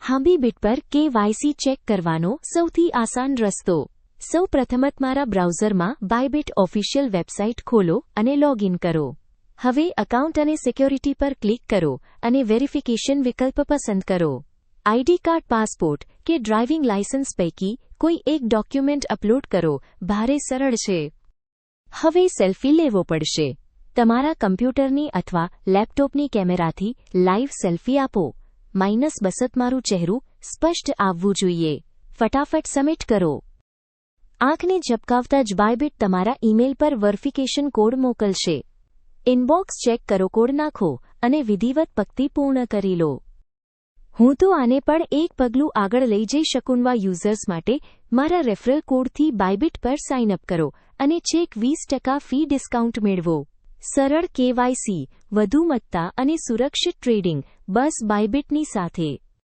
હાબીબીટ પર KYC check કરવાનો સૌથી આસાન રસ્તો. સૌ પ્રથમ તમારા બ્રાઉઝરમાં બાયબીટ ઓફિશિયલ વેબસાઇટ ખોલો અને લોગિન કરો. હવે એકાઉન્ટ અને સિક્યોરિટી પર ક્લિક કરો અને વેરિફિકેશન વિકલ્પ પસંદ કરો. આઈડી કાર્ડ, પાસપોર્ટ કે ડ્રાઇવિંગ લાયસન્સ પૈકી કોઈ એક ડોક્યુમેન્ટ અપલોડ કરો. ભારે સરળ છે. હવે સેલ્ફી લેવો પડશે. તમારા કમ્પ્યુટરની અથવા લેપટોપની કેમેરાથી લાઇવ સેલ્ફી આપો. -2 તમારું ચહેરું સ્પષ્ટ આવવું જોઈએ. ફટાફટ સબમિટ કરો. આંખને ઝબકાવતા જ બાયબીટ તમારા ઈમેલ પર વેરિફિકેશન કોડ મોકલશે. ઇનબોક્સ ચેક કરો, કોડ નાખો અને વિધિવત પગથી પૂર્ણ કરી લો. હું તો આને પણ એક પગલું આગળ લઈ જઈ શકું. યુઝર્સ માટે મારા રેફરલ કોડથી બાયબીટ પર સાઇન અપ કરો અને ચેક 20% ફી ડિસ્કાઉન્ટ મેળવો. સરળ KYC, વધુ મત્તા અને સુરક્ષિત ટ્રેડિંગ, બસ બાયબીટની સાથે.